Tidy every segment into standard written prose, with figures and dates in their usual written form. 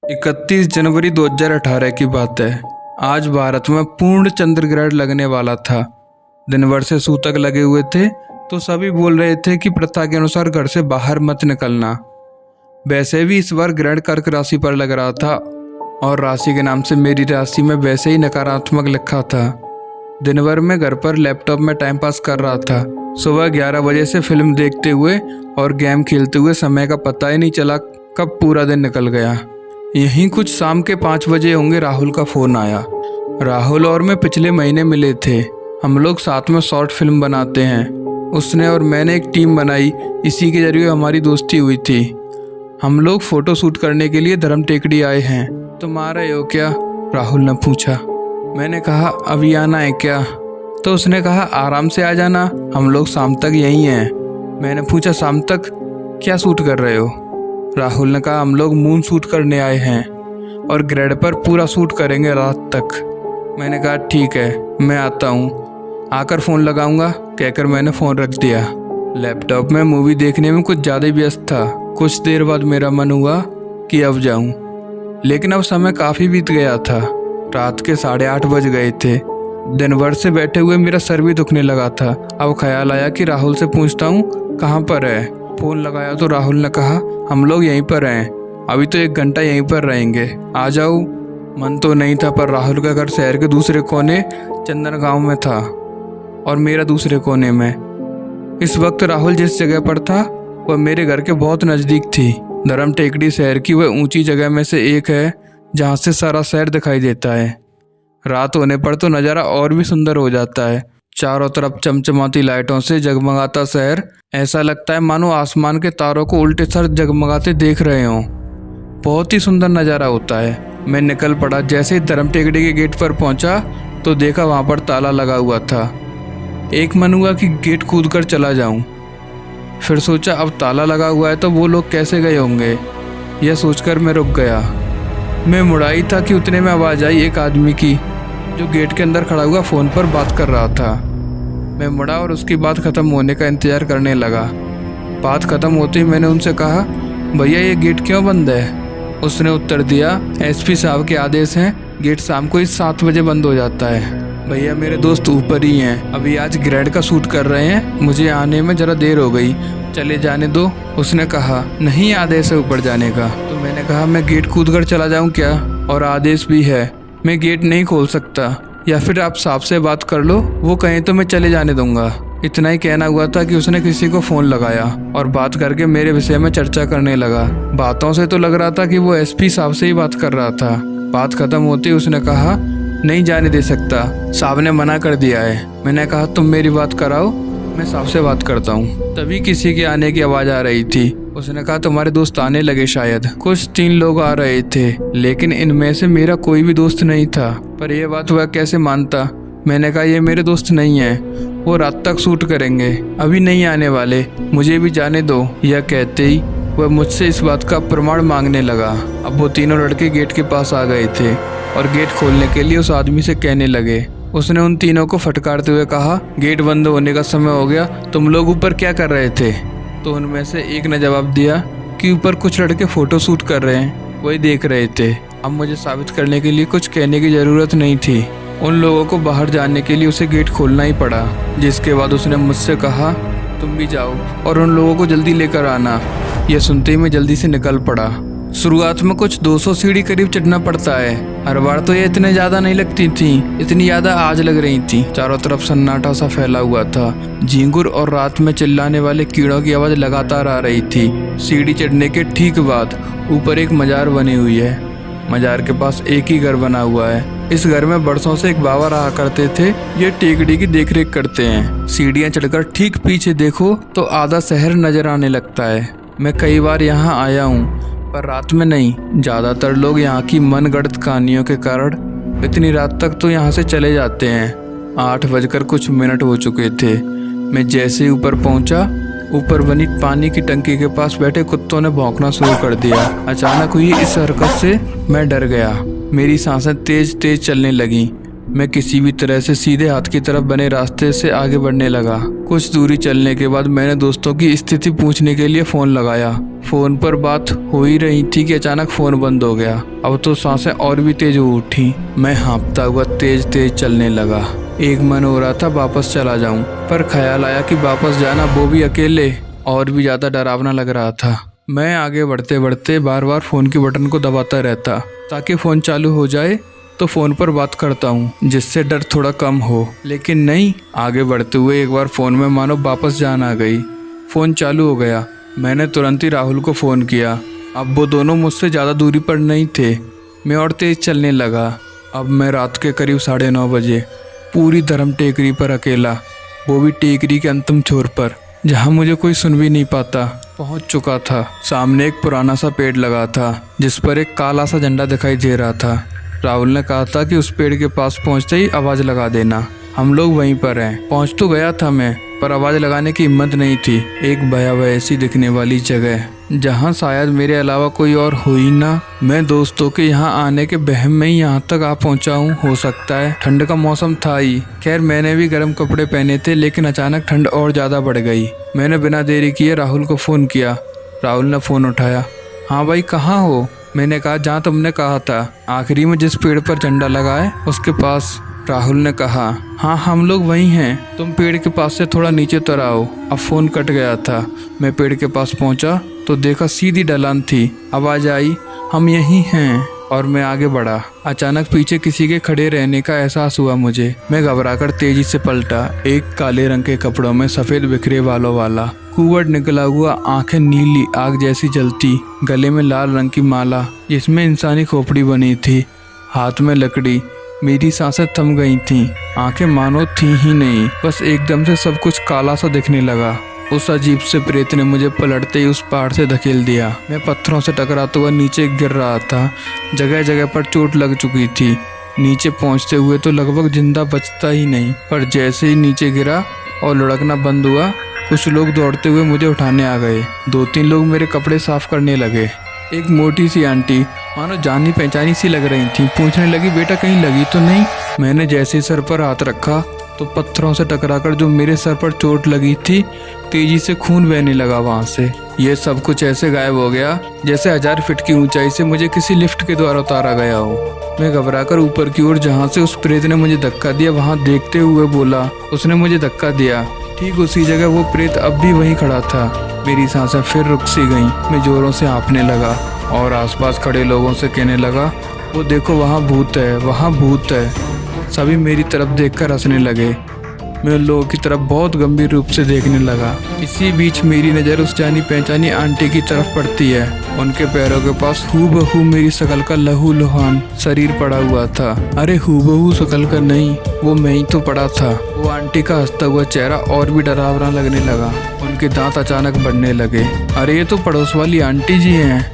31 जनवरी 2018 की बात है। आज भारत में पूर्ण चंद्र ग्रहण लगने वाला था। दिन भर से सूतक लगे हुए थे तो सभी बोल रहे थे कि प्रथा के अनुसार घर से बाहर मत निकलना। वैसे भी इस बार ग्रहण कर्क राशि पर लग रहा था और राशि के नाम से मेरी राशि में वैसे ही नकारात्मक लिखा था। दिन भर में घर पर लैपटॉप में टाइम पास कर रहा था। सुबह 11 बजे से फिल्म देखते हुए और गेम खेलते हुए समय का पता ही नहीं चला कब पूरा दिन निकल गया। यहीं कुछ शाम के 5 बजे होंगे राहुल का फ़ोन आया। राहुल और मैं पिछले महीने मिले थे। हम लोग साथ में शॉर्ट फिल्म बनाते हैं। उसने और मैंने एक टीम बनाई, इसी के जरिए हमारी दोस्ती हुई थी। हम लोग फ़ोटो शूट करने के लिए धर्म टेकड़ी आए हैं। तुम आ रहे हो क्या? राहुल ने पूछा। मैंने कहा अभी आना है क्या? तो उसने कहा आराम से आ जाना, हम लोग शाम तक यहीं हैं। मैंने पूछा शाम तक क्या शूट कर रहे हो? राहुल ने कहा हम लोग मून शूट करने आए हैं और ग्रैड पर पूरा शूट करेंगे रात तक। मैंने कहा ठीक है, मैं आता हूँ, आकर फ़ोन लगाऊंगा, कहकर मैंने फ़ोन रख दिया। लैपटॉप में मूवी देखने में कुछ ज़्यादा व्यस्त था। कुछ देर बाद मेरा मन हुआ कि अब जाऊँ, लेकिन अब समय काफ़ी बीत गया था। रात के 8:30 बज गए थे। दिन भर से बैठे हुए मेरा सर भी दुखने लगा था। अब ख्याल आया कि राहुल से पूछता हूँ कहाँ पर है। फ़ोन लगाया तो राहुल ने कहा हम लोग यहीं पर हैं, अभी तो 1 घंटा यहीं पर रहेंगे, आ जाओ। मन तो नहीं था, पर राहुल का घर शहर के दूसरे कोने चंदन गांव में था और मेरा दूसरे कोने में। इस वक्त राहुल जिस जगह पर था वह मेरे घर के बहुत नज़दीक थी। धर्म टेकड़ी शहर की वह ऊंची जगह में से एक है जहाँ से सारा शहर दिखाई देता है। रात होने पर तो नज़ारा और भी सुंदर हो जाता है। चारों तरफ चमचमाती लाइटों से जगमगाता शहर, ऐसा लगता है मानो आसमान के तारों को उल्टे सर जगमगाते देख रहे हों। बहुत ही सुंदर नज़ारा होता है। मैं निकल पड़ा। जैसे ही धर्म टेकड़ी के गेट पर पहुंचा तो देखा वहां पर ताला लगा हुआ था। एक मन हुआ कि गेट कूद कर चला जाऊं। फिर सोचा अब ताला लगा हुआ है तो वो लोग कैसे गए होंगे, यह सोचकर मैं रुक गया। मैं मुड़ाई था कि उतने में आवाज़ आई एक आदमी की, जो गेट के अंदर खड़ा हुआ फ़ोन पर बात कर रहा था। मैं मुड़ा और उसकी बात ख़त्म होने का इंतज़ार करने लगा। बात ख़त्म होते ही मैंने उनसे कहा भैया ये गेट क्यों बंद है? उसने उत्तर दिया एसपी साहब के आदेश हैं, गेट शाम को ही 7 बजे बंद हो जाता है। भैया मेरे दोस्त ऊपर ही हैं, अभी आज ग्रैड का शूट कर रहे हैं, मुझे आने में ज़रा देर हो गई, चले जाने दो। उसने कहा नहीं आदेश है ऊपर जाने का। तो मैंने कहा मैं गेट कूद कर चला जाऊँ क्या? और आदेश भी है, मैं गेट नहीं खोल सकता, या फिर आप साहब से बात कर लो, वो कहें तो मैं चले जाने दूंगा। इतना ही कहना हुआ था कि उसने किसी को फ़ोन लगाया और बात करके मेरे विषय में चर्चा करने लगा। बातों से तो लग रहा था कि वो एसपी साहब से ही बात कर रहा था। बात खत्म होती उसने कहा नहीं जाने दे सकता, साहब ने मना कर दिया है। मैंने कहा तुम मेरी बात कराओ, मैं साहब से बात करता हूँ। तभी किसी के आने की आवाज़ आ रही थी। उसने कहा तुम्हारे दोस्त आने लगे शायद। कुछ 3 लोग आ रहे थे, लेकिन इनमें से मेरा कोई भी दोस्त नहीं था। पर यह बात वह कैसे मानता? मैंने कहा ये मेरे दोस्त नहीं है, वो रात तक शूट करेंगे, अभी नहीं आने वाले, मुझे भी जाने दो। यह कहते ही वह मुझसे इस बात का प्रमाण मांगने लगा। अब वो तीनों लड़के गेट के पास आ गए थे और गेट खोलने के लिए उस आदमी से कहने लगे। उसने उन तीनों को फटकारते हुए कहा गेट बंद होने का समय हो गया, तुम लोग ऊपर क्या कर रहे थे? तो उनमें से एक ने जवाब दिया कि ऊपर कुछ लड़के फ़ोटो शूट कर रहे हैं, वही देख रहे थे। अब मुझे साबित करने के लिए कुछ कहने की ज़रूरत नहीं थी। उन लोगों को बाहर जाने के लिए उसे गेट खोलना ही पड़ा, जिसके बाद उसने मुझसे कहा तुम भी जाओ और उन लोगों को जल्दी लेकर आना। यह सुनते ही मैं जल्दी से निकल पड़ा। शुरुआत में कुछ 200 सीढ़ी करीब चढ़ना पड़ता है। हर बार तो ये इतने ज़्यादा नहीं लगती थी, इतनी ज़्यादा आज लग रही थी। चारों तरफ सन्नाटा सा फैला हुआ था। झींगुर और रात में चिल्लाने वाले कीड़ों की आवाज़ लगातार आ रही थी। सीढ़ी चढ़ने के ठीक बाद ऊपर एक मजार बनी हुई है। मजार के पास एक ही घर बना हुआ है। इस घर में बरसों से एक बाबा रहा करते थे। ये टेकड़ी की देखरेख करते हैं। सीढ़ियाँ चढ़कर ठीक पीछे देखो तो आधा शहर नजर आने लगता है। मैं कई बार यहाँ आया हूँ, पर रात में नहीं। ज़्यादातर लोग यहाँ की मनगढ़ंत कहानियों के कारण इतनी रात तक तो यहाँ से चले जाते हैं। 8:00 हो चुके थे। मैं जैसे ही ऊपर पहुँचा, ऊपर बनी पानी की टंकी के पास बैठे कुत्तों ने भौंकना शुरू कर दिया। अचानक हुई इस हरकत से मैं डर गया। मेरी सांसें तेज तेज चलने लगीं। मैं किसी भी तरह से सीधे हाथ की तरफ बने रास्ते से आगे बढ़ने लगा। कुछ दूरी चलने के बाद मैंने दोस्तों की स्थिति पूछने के लिए फ़ोन लगाया। फ़ोन पर बात हो ही रही थी कि अचानक फ़ोन बंद हो गया। अब तो सांसें और भी तेज हो उठी। मैं हाँफता हुआ तेज तेज चलने लगा। एक मन हो रहा था वापस चला जाऊं, पर ख्याल आया कि वापस जाना, वो भी अकेले, और भी ज़्यादा डरावना लग रहा था। मैं आगे बढ़ते बढ़ते बार बार फ़ोन के बटन को दबाता रहता ताकि फ़ोन चालू हो जाए तो फ़ोन पर बात करता हूँ, जिससे डर थोड़ा कम हो। लेकिन नहीं, आगे बढ़ते हुए एक बार फ़ोन में मानो वापस जान आ गई। फ़ोन चालू हो गया। मैंने तुरंत ही राहुल को फ़ोन किया। अब वो दोनों मुझसे ज़्यादा दूरी पर नहीं थे। मैं और तेज़ चलने लगा। अब मैं रात के करीब 9:30 बजे पूरी धर्म टेकरी पर अकेला, वो भी टेकरी के अंतिम छोर पर, जहाँ मुझे कोई सुन भी नहीं पाता, पहुँच चुका था। सामने एक पुराना सा पेड़ लगा था जिस पर एक काला सा झंडा दिखाई दे रहा था। राहुल ने कहा था कि उस पेड़ के पास पहुंचते ही आवाज़ लगा देना। हम लोग वहीं पर हैं। पहुंच तो गया था मैं, पर आवाज़ लगाने की हिम्मत नहीं थी। एक भयावह सी दिखने वाली जगह जहां शायद मेरे अलावा कोई और हो ही ना। मैं दोस्तों के यहाँ आने के बहम में ही यहाँ तक आ पहुंचा हूँ। हो सकता है ठंड का मौसम था ही। खैर, मैंने भी गर्म कपड़े पहने थे, लेकिन अचानक ठंड और ज़्यादा बढ़ गई। मैंने बिना देरी किए राहुल को फ़ोन किया। राहुल ने फ़ोन उठाया। हाँ भाई, कहाँ हो? मैंने कहा, जहाँ तुमने कहा था, आखिरी में जिस पेड़ पर झंडा लगा है उसके पास। राहुल ने कहा, हाँ हम लोग वहीं हैं, तुम पेड़ के पास से थोड़ा नीचे उतर आओ। अब फ़ोन कट गया था। मैं पेड़ के पास पहुंचा तो देखा सीधी ढलान थी। आवाज़ आई, हम यहीं हैं, और मैं आगे बढ़ा। अचानक पीछे किसी के खड़े रहने का एहसास हुआ मुझे। मैं घबराकर तेजी से पलटा। एक काले रंग के कपड़ों में सफ़ेद बिखरे बालों वाला, कुंवट निकला हुआ, आंखें नीली आग जैसी जलती, गले में लाल रंग की माला जिसमें इंसानी खोपड़ी बनी थी, हाथ में लकड़ी। मेरी सांसें थम गई थीं, आंखें मानो थी ही नहीं। बस एकदम से सब कुछ काला सा दिखने लगा। उस अजीब से प्रेत ने मुझे पलटते ही उस पहाड़ से धकेल दिया। मैं पत्थरों से टकराता हुआ नीचे गिर रहा था। जगह जगह पर चोट लग चुकी थी। नीचे पहुंचते हुए तो लगभग जिंदा बचता ही नहीं, पर जैसे ही नीचे गिरा और लुढ़कना बंद हुआ, कुछ लोग दौड़ते हुए मुझे उठाने आ गए। 2-3 लोग मेरे कपड़े साफ करने लगे। एक मोटी सी आंटी, मानो जानी पहचानी सी लग रही थी, पूछने लगी, बेटा कहीं लगी तो नहीं? मैंने जैसे ही सर पर हाथ रखा तो पत्थरों से टकराकर जो मेरे सर पर चोट लगी थी, तेजी से खून बहने लगा वहां से। ये सब कुछ ऐसे गायब हो गया जैसे 1000 फीट की ऊंचाई से मुझे किसी लिफ्ट के द्वारा उतारा गया हो। मैं घबराकर ऊपर की ओर, जहाँ से उस प्रेत ने मुझे धक्का दिया, वहाँ देखते हुए बोला, उसने मुझे धक्का दिया। ठीक उसी जगह वो प्रेत अब भी वहीं खड़ा था। मेरी सांसें फिर रुक सी गईं। मैं जोरों से हाँफने लगा और आसपास खड़े लोगों से कहने लगा, वो देखो वहाँ भूत है, वहाँ भूत है। सभी मेरी तरफ देखकर हंसने लगे। मैं उन लोगों की तरफ बहुत गंभीर रूप से देखने लगा। इसी बीच मेरी नज़र उस जानी पहचानी आंटी की तरफ पड़ती है। उनके पैरों के पास हूबहू मेरी शकल का लहूलुहान शरीर पड़ा हुआ था। अरे हूबहू शकल का नहीं, वो मैं ही तो पड़ा था। वो आंटी का हंसता हुआ चेहरा और भी डरावना लगने लगा। उनके दांत अचानक बढ़ने लगे। अरे ये तो पड़ोस वाली आंटी जी हैं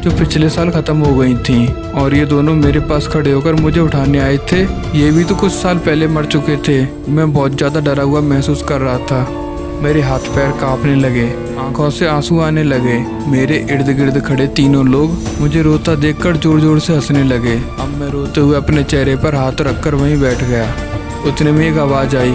जो पिछले साल ख़त्म हो गई थी, और ये दोनों मेरे पास खड़े होकर मुझे उठाने आए थे। ये भी तो कुछ साल पहले मर चुके थे। मैं बहुत ज़्यादा डरा हुआ महसूस कर रहा था। मेरे हाथ पैर कांपने लगे, आंखों से आंसू आने लगे। मेरे इर्द गिर्द खड़े तीनों लोग मुझे रोता देखकर जोर जोर से हंसने लगे। अब मैं रोते हुए अपने चेहरे पर हाथ रखकर वहीं बैठ गया। उतने में एक आवाज़ आई,